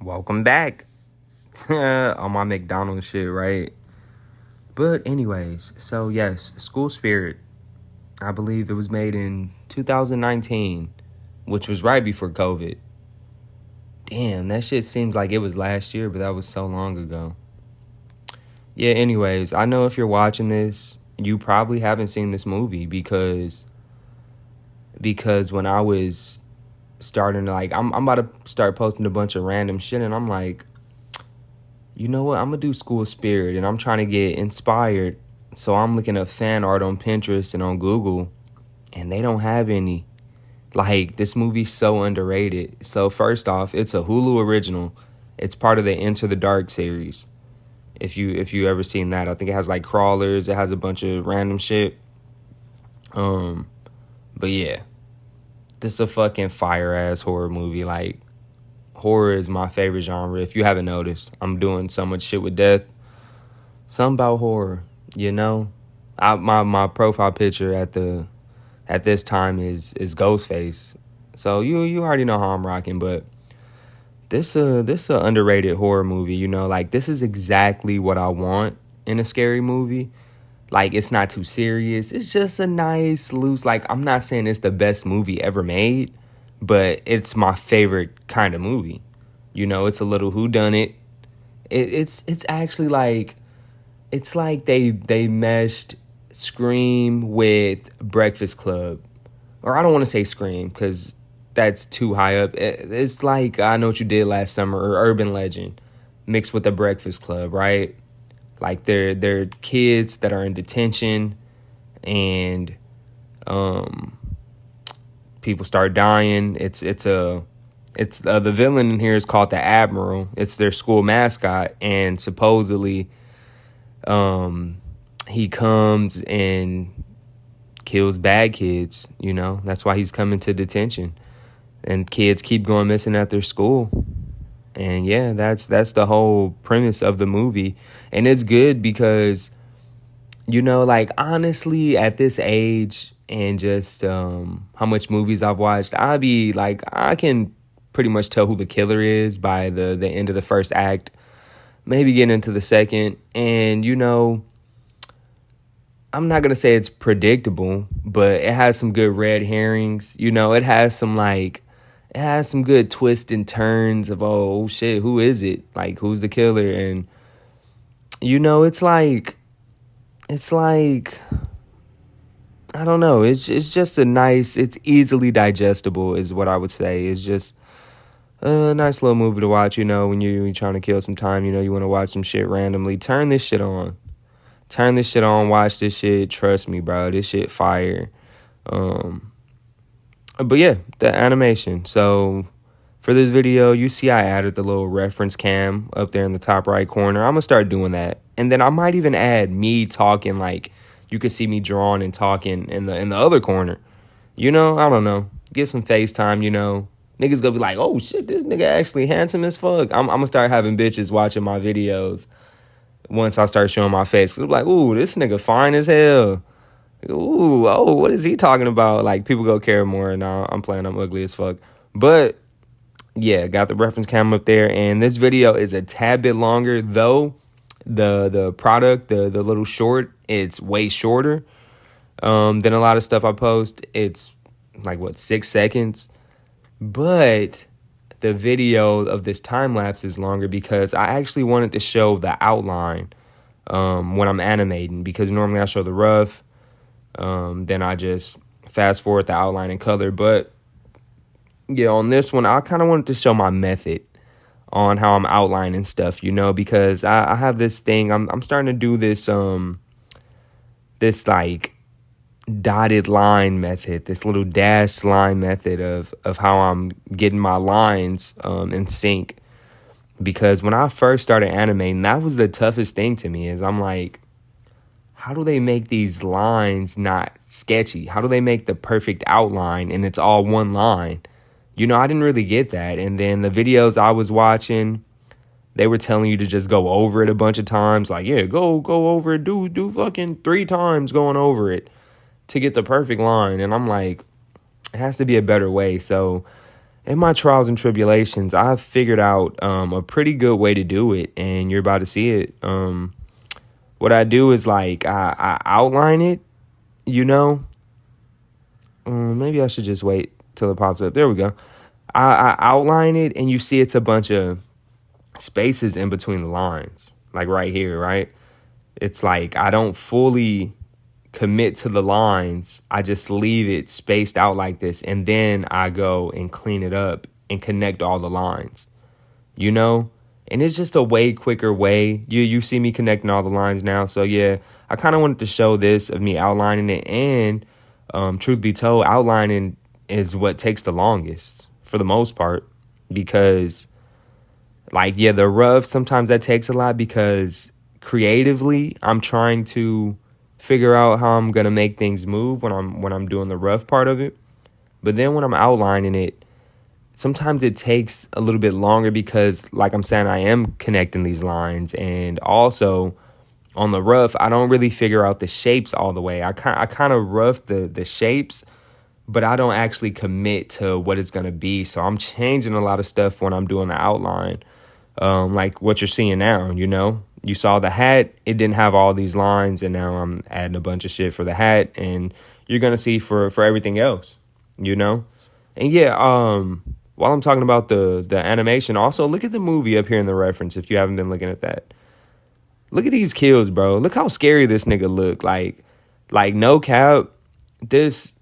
Welcome back on my McDonald's shit, right? But anyways, so yes, School Spirit. I believe it was made in 2019, which was right before COVID. Damn, that shit seems like it was last year, but that was so long ago. Yeah, anyways, I know if you're watching this, you probably haven't seen this movie because when I was starting to I'm about to start posting a bunch of random shit, and I'm like, you know what? I'm going to do School Spirit, and I'm trying to get inspired. So I'm looking up fan art on Pinterest and on Google, and they don't have any. Like, this movie's so underrated. So first off, it's a Hulu original. It's part of the Enter the Dark series. If you ever seen that, I think it has like crawlers. It has a bunch of random shit. But yeah, this is a fucking fire ass horror movie. Like, horror is my favorite genre. If you haven't noticed, I'm doing so much shit with death. Something about horror, you know. My profile picture at this time is Ghostface, so you already know how I'm rocking. But this a underrated horror movie. You know, like, this is exactly what I want in a scary movie. Like, it's not too serious. It's just a nice loose. Like, I'm not saying it's the best movie ever made, but it's my favorite kind of movie. You know, it's a little whodunit. It's actually like, it's like they meshed Scream with Breakfast Club. Or I don't want to say Scream because that's too high up. It's like I Know What You Did Last Summer or Urban Legend mixed with the Breakfast Club, right? Like, they're kids that are in detention, and people start dying. The villain in here is called the Admiral. It's their school mascot, and supposedly he comes and kills bad kids. You know, that's why he's coming to detention, and kids keep going missing at their school. And yeah, that's the whole premise of the movie. And it's good because, you know, like, honestly, at this age and just how much movies I've watched, I can pretty much tell who the killer is by the end of the first act, maybe getting into the second. And, you know, I'm not going to say it's predictable, but it has some good red herrings. You know, it has some good twists and turns of, oh shit, who is it? Like, who's the killer? And, you know, it's like, I don't know. It's just it's easily digestible is what I would say. It's just a nice little movie to watch, you know, when you're trying to kill some time, you know, you want to watch some shit randomly. Turn this shit on, watch this shit. Trust me, bro, this shit fire. But yeah, the animation. So for this video, you see I added the little reference cam up there in the top right corner. I'm going to start doing that. And then I might even add me talking, like, you can see me drawing and talking in the other corner. You know, I don't know. Get some FaceTime, you know. Niggas gonna be like, oh shit, this nigga actually handsome as fuck. I'm gonna start having bitches watching my videos once I start showing my face. Cause I'm like, ooh, this nigga fine as hell. Ooh, oh, what is he talking about? Like, people go care more. Now I'm playing, I'm ugly as fuck. But yeah, got the reference cam up there, and this video is a tad bit longer, though the product, the little short, it's way shorter than a lot of stuff I post. It's like, what, 6 seconds? But the video of this time lapse is longer because I actually wanted to show the outline when I'm animating, because normally I show the rough, then I just fast forward the outline in color. But yeah, on this one, I kind of wanted to show my method on how I'm outlining stuff, you know, because I have this thing. I'm starting to do this like dotted line method, this little dashed line method of how I'm getting my lines in sync. Because when I first started animating, that was the toughest thing to me, is I'm like, how do they make these lines not sketchy? How do they make the perfect outline and it's all one line? You know, I didn't really get that. And then the videos I was watching, they were telling you to just go over it a bunch of times. Like, yeah, go over it. Do fucking 3 times going over it to get the perfect line. And I'm like, it has to be a better way. So in my trials and tribulations, I've figured out a pretty good way to do it, and you're about to see it. What I do is like I outline it, you know. Maybe I should just wait till it pops up. There we go. I outline it, and you see it's a bunch of spaces in between the lines, like right here, right? It's like I don't fully commit to the lines. I just leave it spaced out like this, and then I go and clean it up and connect all the lines, you know? And it's just a way quicker way. You see me connecting all the lines now. So yeah, I kind of wanted to show this of me outlining it, and truth be told, outlining is what takes the longest for the most part, because like, yeah, the rough, sometimes that takes a lot because creatively I'm trying to figure out how I'm gonna make things move when I'm doing the rough part of it. But then when I'm outlining it, sometimes it takes a little bit longer because, like I'm saying, I am connecting these lines, and also on the rough, I don't really figure out the shapes all the way. I kind of rough the shapes, but I don't actually commit to what it's gonna be. So I'm changing a lot of stuff when I'm doing the outline, like what you're seeing now. You know, you saw the hat; it didn't have all these lines, and now I'm adding a bunch of shit for the hat, and you're gonna see for everything else. You know, and yeah, while I'm talking about the animation, also look at the movie up here in the reference if you haven't been looking at that. Look at these kills, bro. Look how scary this nigga look. Like no cap, this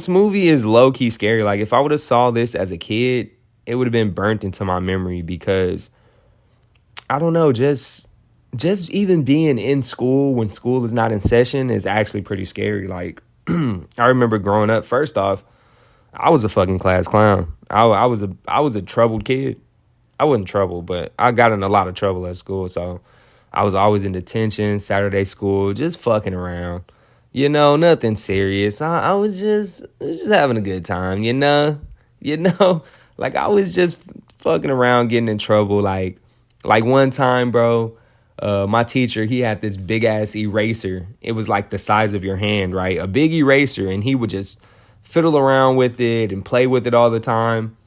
movie is low key scary. Like if I would have saw this as a kid, it would have been burnt into my memory because I don't know, just even being in school when school is not in session is actually pretty scary. Like I remember growing up. First off, I was a fucking class clown. I was a troubled kid. I wasn't troubled, but I got in a lot of trouble at school. So I was always in detention, Saturday school, just fucking around. You know, nothing serious. I was just having a good time, you know? You know? Like I was just fucking around, getting in trouble. Like one time, bro, my teacher, he had this big ass eraser. It was like the size of your hand, right? A big eraser, and he would just fiddle around with it and play with it all the time.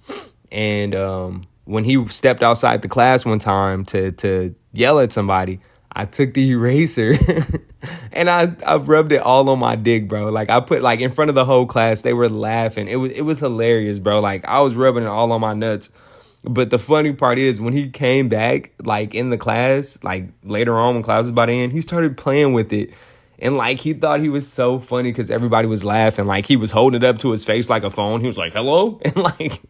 And when he stepped outside the class one time to yell at somebody, I took the eraser and I rubbed it all on my dick, bro. Like I put like in front of the whole class, they were laughing. It was hilarious, bro. Like I was rubbing it all on my nuts. But the funny part is when he came back, like in the class, like later on when class was about to end, he started playing with it. And like he thought he was so funny because everybody was laughing. Like he was holding it up to his face like a phone. He was like, hello? And like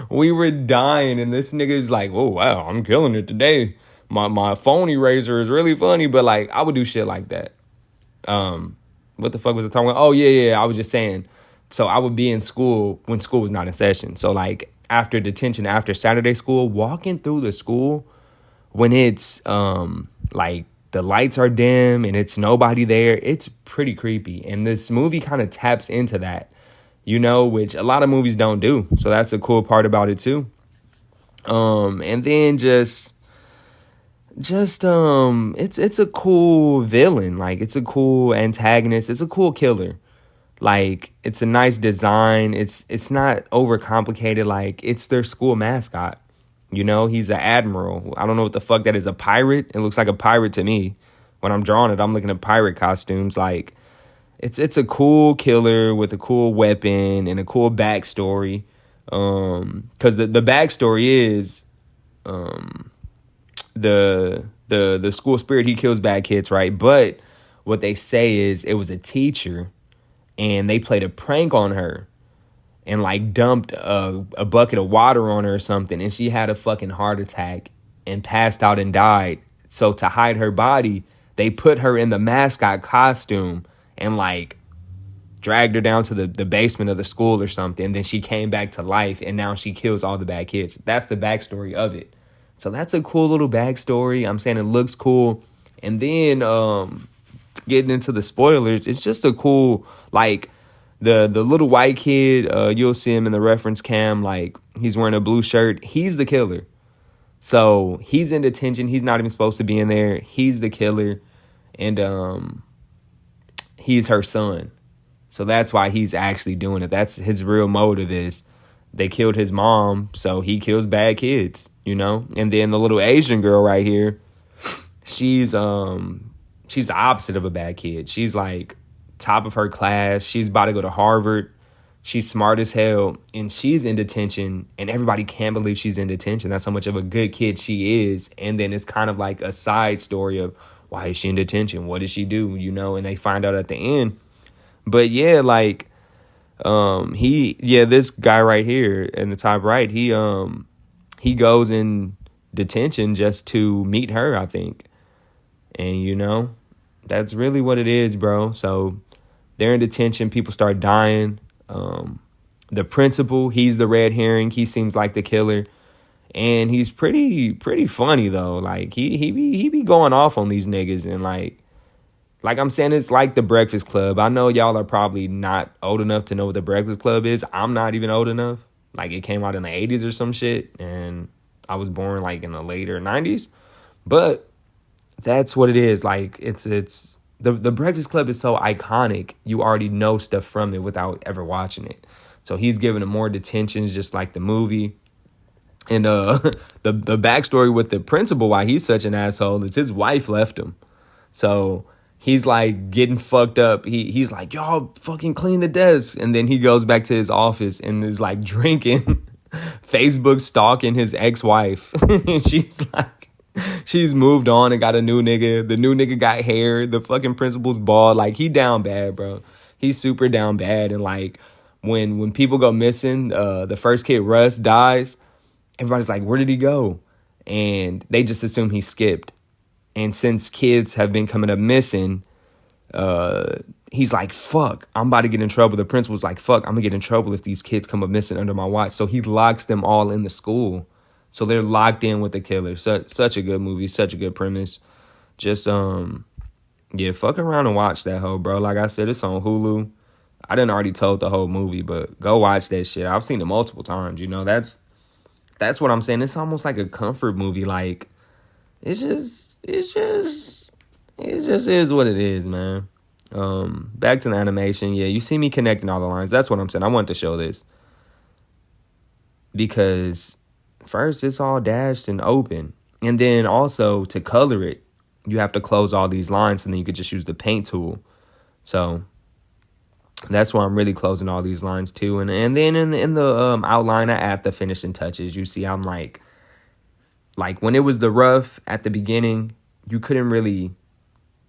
we were dying. And this nigga was like, oh, wow, I'm killing it today. My phone eraser is really funny. But like I would do shit like that. What the fuck was I talking about? Oh, yeah. I was just saying. So I would be in school when school was not in session. So like after detention, after Saturday school, walking through the school when it's like the lights are dim and it's nobody there, it's pretty creepy. And this movie kind of taps into that, you know, which a lot of movies don't do. So that's a cool part about it too. And then just it's a cool villain. Like it's a cool antagonist. It's a cool killer. Like it's a nice design. It's not overcomplicated. Like it's their school mascot. You know, he's an admiral. I don't know what the fuck that is. A pirate? It looks like a pirate to me. When I'm drawing it, I'm looking at pirate costumes. Like, it's a cool killer with a cool weapon and a cool backstory. Because the backstory is the school spirit, he kills bad kids, right? But what they say is it was a teacher, and they played a prank on her. And like dumped a bucket of water on her or something. And she had a fucking heart attack and passed out and died. So to hide her body, they put her in the mascot costume and like dragged her down to the basement of the school or something. And then she came back to life and now she kills all the bad kids. That's the backstory of it. So that's a cool little backstory. I'm saying it looks cool. And then getting into the spoilers, it's just a cool, like, The little white kid, you'll see him in the reference cam, like he's wearing a blue shirt. He's the killer. So he's in detention. He's not even supposed to be in there. He's the killer. And he's her son. So that's why he's actually doing it. That's his real motive is they killed his mom, so he kills bad kids, you know? And then the little Asian girl right here, she's the opposite of a bad kid. She's like top of her class. She's about to go to Harvard. She's smart as hell, and she's in detention, and everybody can't believe she's in detention. That's how much of a good kid she is. And then it's kind of like a side story of, why is she in detention? What did she do? You know, and they find out at the end. But yeah, like, this guy right here in the top right, he goes in detention just to meet her, I think. And, you know, that's really what it is, bro. So they're in detention. People start dying. The principal, he's the red herring. He seems like the killer. And he's pretty funny, though. Like, he be going off on these niggas. And, like I'm saying, it's like The Breakfast Club. I know y'all are probably not old enough to know what The Breakfast Club is. I'm not even old enough. Like, it came out in the 80s or some shit. And I was born, like, in the later 90s. But that's what it is. Like, it's the Breakfast Club is so iconic. You already know stuff from it without ever watching it. So he's giving him more detentions, just like the movie. And the backstory with the principal, why he's such an asshole, is his wife left him. So he's like getting fucked up. He's like, y'all fucking clean the desk. And then he goes back to his office and is like drinking, Facebook stalking his ex-wife. And she's moved on and got a new nigga. The new nigga got hair. The fucking principal's bald. Like, he down bad, bro. He's super down bad. And like, when people go missing, the first kid, Russ, dies, everybody's like, where did he go? And they just assume he skipped. And since kids have been coming up missing, he's like, fuck, I'm about to get in trouble. The principal's like, fuck, I'm gonna get in trouble if these kids come up missing under my watch. So he locks them all in the school. So they're locked in with the killer. Such a good movie, such a good premise. Just, fuck around and watch that hoe, bro. Like I said, it's on Hulu. I done already told the whole movie, but go watch that shit. I've seen it multiple times, you know. That's what I'm saying. It's almost like a comfort movie. Like, it just is what it is, man. Back to the animation. Yeah, you see me connecting all the lines. That's what I'm saying. I wanted to show this. Because first, it's all dashed and open. And then also, to color it, you have to close all these lines, and then you could just use the paint tool. So that's why I'm really closing all these lines too. And then in the outline, I add the finishing touches. You see, I'm like when it was the rough at the beginning, you couldn't really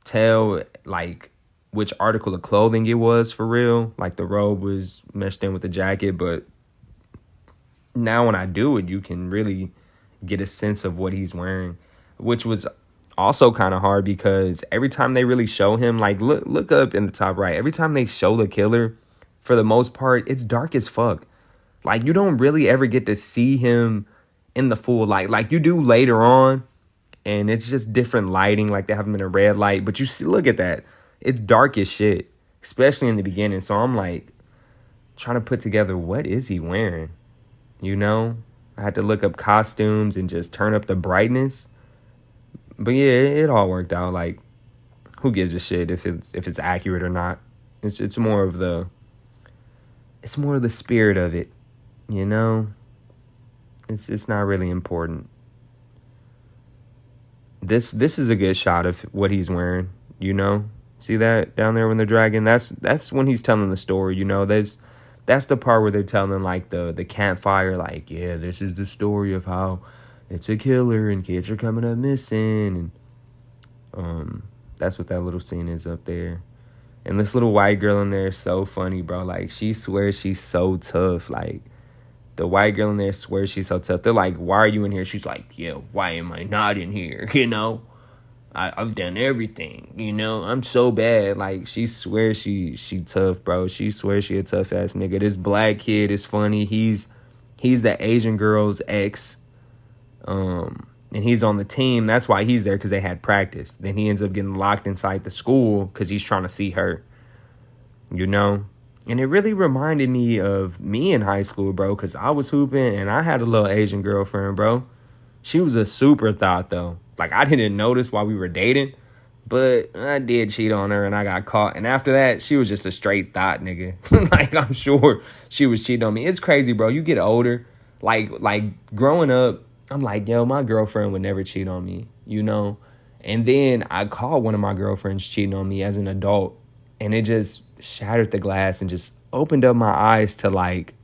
tell like which article of clothing it was for real. Like, the robe was meshed in with the jacket, but now when I do it, you can really get a sense of what he's wearing, which was also kind of hard because every time they really show him, like, look up in the top right, every time they show the killer, for the most part, it's dark as fuck. Like, you don't really ever get to see him in the full light. Like, you do later on, and it's just different lighting. Like, they have him in a red light, but you see, look at that. It's dark as shit, especially in the beginning. So I'm like trying to put together, what is he wearing? You know, I had to look up costumes and just turn up the brightness. But yeah, it all worked out. Like, who gives a shit if it's accurate or not? It's more of the spirit of it, you know. It's not really important. This is a good shot of what he's wearing, you know. See that down there when they're dragging? That's when he's telling the story, you know. That's the part where they're telling, like, the campfire, like, yeah, this is the story of how it's a killer and kids are coming up missing. And that's what that little scene is up there. And this little white girl in there is so funny, bro. Like, she swears she's so tough. Like, the white girl in there swears she's so tough. They're like, why are you in here? She's like, yeah, why am I not in here? You know, I've done everything, you know, I'm so bad. Like, she swears she tough, bro. She swears she a tough ass nigga. This black kid is funny. He's the Asian girl's ex. And he's on the team. That's why he's there, because they had practice. Then he ends up getting locked inside the school because he's trying to see her, you know. And it really reminded me of me in high school, bro, because I was hooping and I had a little Asian girlfriend, bro. She was a super thought, though. Like, I didn't notice while we were dating, But I did cheat on her and I got caught. And after that, she was just a straight thought nigga. Like, I'm sure she was cheating on me. It's crazy, bro. You get older. Like growing up, I'm like, yo, my girlfriend would never cheat on me, you know? And then I caught one of my girlfriends cheating on me as an adult. And it just shattered the glass and just opened up my eyes to, like,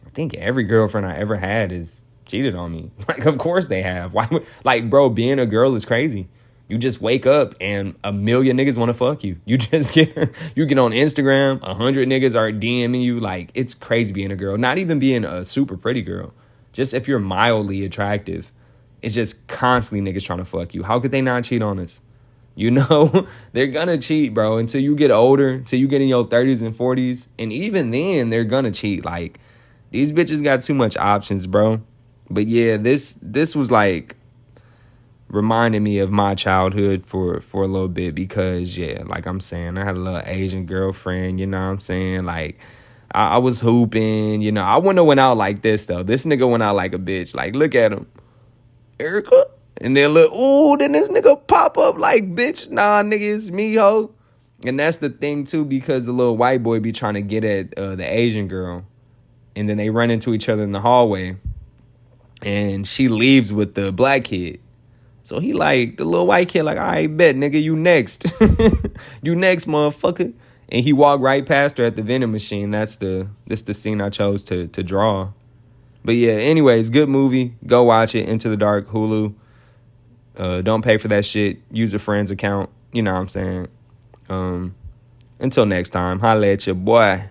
I think every girlfriend I ever had has cheated on me. Like, of course they have. Why would, like, bro, being a girl is crazy. You just wake up and a million niggas want to fuck you. You just get on Instagram, 100 niggas are DMing you. Like, it's crazy being a girl. Not even being a super pretty girl. Just if you're mildly attractive, it's just constantly niggas trying to fuck you. How could they not cheat on us? You know, they're gonna cheat, bro, until you get older, until you get in your 30s and 40s. And even then, they're gonna cheat. Like, these bitches got too much options, bro. But yeah, this was like reminded me of my childhood for a little bit because, yeah, like I'm saying, I had a little Asian girlfriend, you know what I'm saying? Like, I was hooping, you know. I wouldn't have went out like this, though. This nigga went out like a bitch. Like, look at him. Erica? And then look, ooh, then this nigga pop up like, bitch, nah, nigga, it's me, ho. And that's the thing, too, because the little white boy be trying to get at the Asian girl. And then they run into each other in the hallway. And she leaves with the black kid. So he like, the little white kid like, all right, bet, nigga, you next. You next, motherfucker. And he walked right past her at the vending machine. That's the scene I chose to draw. But yeah, anyways, good movie. Go watch it. Into the Dark, Hulu. Don't pay for that shit. Use a friend's account. You know what I'm saying? Until next time, holla at your boy.